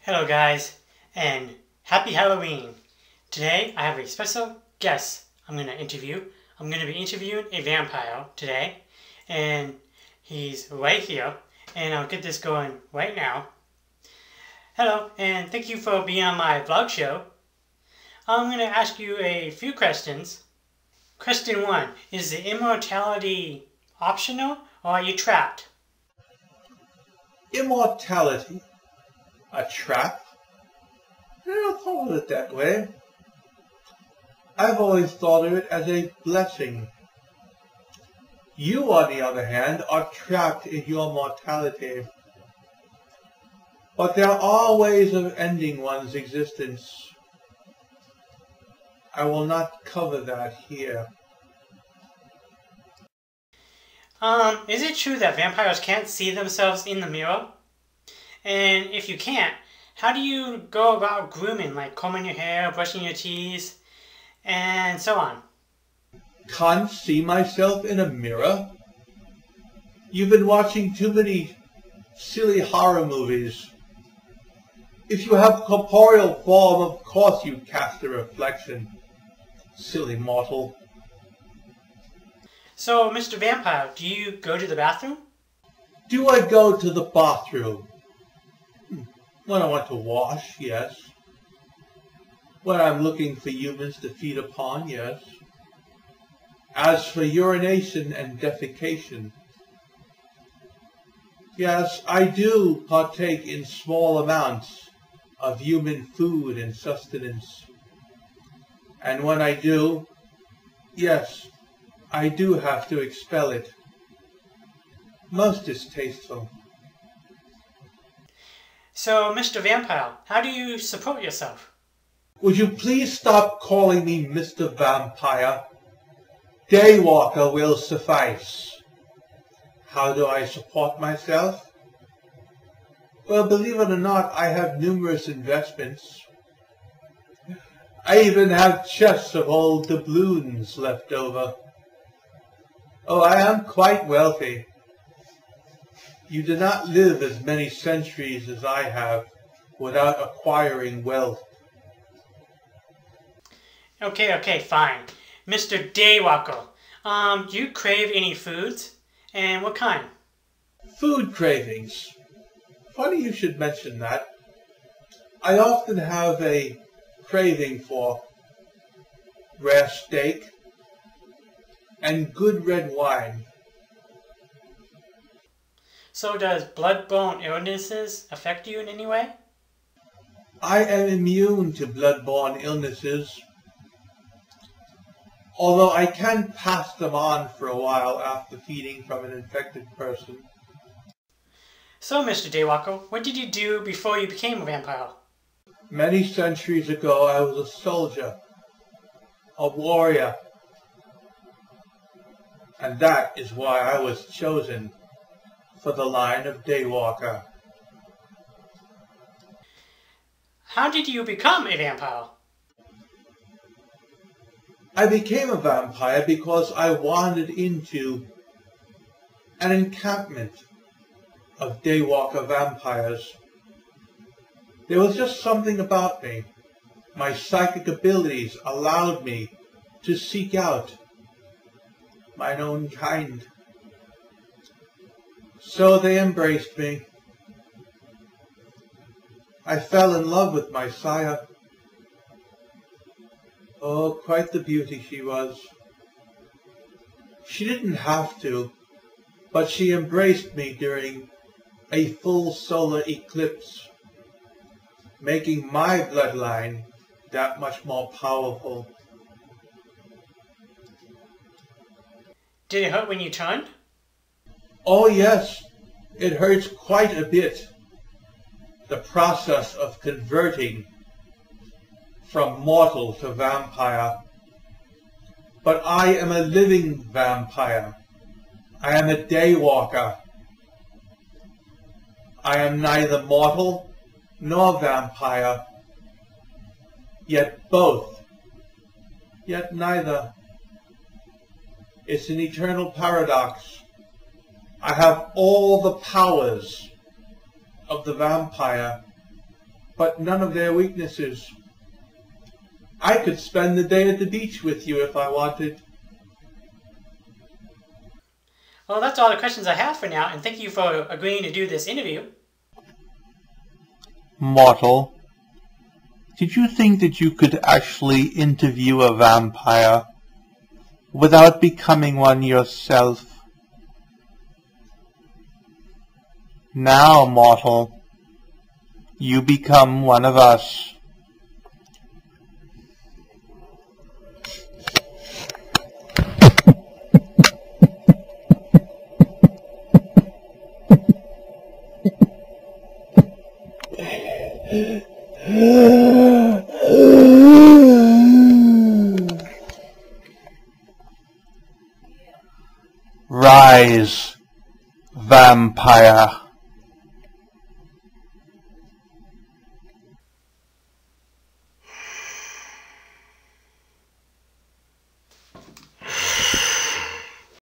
Hello guys, and happy Halloween! Today I have a special guest I'm going to interview. I'm going to be interviewing a vampire today, and he's right here, and I'll get this going right now. Hello, and thank you for being on my vlog show. I'm going to ask you a few questions. Question 1, is the immortality optional, or are you trapped? Immortality? A trap? I don't thought of it that way. I've always thought of it as a blessing. You, on the other hand, are trapped in your mortality. But there are ways of ending one's existence. I will not cover that here. Is it true that vampires can't see themselves in the mirror? And if you can't, how do you go about grooming, like combing your hair, brushing your teeth, and so on? Can't see myself in a mirror? You've been watching too many silly horror movies. If you have corporeal form, of course you cast a reflection. Silly mortal. So, Mr. Vampire, do you go to the bathroom? Do I go to the bathroom? When I want to wash, yes. When I'm looking for humans to feed upon, yes. As for urination and defecation, yes, I do partake in small amounts of human food and sustenance. And when I do, yes, I do have to expel it. Most distasteful. So, Mr. Vampire, how do you support yourself? Would you please stop calling me Mr. Vampire? Daywalker will suffice. How do I support myself? Well, believe it or not, I have numerous investments. I even have chests of old doubloons left over. Oh, I am quite wealthy. You do not live as many centuries as I have without acquiring wealth. Okay, fine. Mr. Daywalker, do you crave any foods? And what kind? Food cravings. Funny you should mention that. I often have a craving for rare steak and good red wine. So does blood-borne illnesses affect you in any way? I am immune to blood-borne illnesses, although I can pass them on for a while after feeding from an infected person. So, Mr. Daywalker, what did you do before you became a vampire? Many centuries ago, I was a soldier, a warrior, and that is why I was chosen for the line of Daywalker. How did you become a vampire? I became a vampire because I wandered into an encampment of Daywalker vampires. There was just something about me. My psychic abilities allowed me to seek out mine own kind. So they embraced me. I fell in love with my sire. Oh, quite the beauty she was. She didn't have to, but she embraced me during a full solar eclipse, making my bloodline that much more powerful. Did it hurt when you turned? Oh yes, it hurts quite a bit. The process of converting from mortal to vampire. But I am a living vampire. I am a daywalker. I am neither mortal nor vampire, yet both, yet neither. It's an eternal paradox. I have all the powers of the vampire, but none of their weaknesses. I could spend the day at the beach with you if I wanted. Well, that's all the questions I have for now, and thank you for agreeing to do this interview. Mortal, did you think that you could actually interview a vampire without becoming one yourself? Now, mortal, you become one of us. Rise, vampire.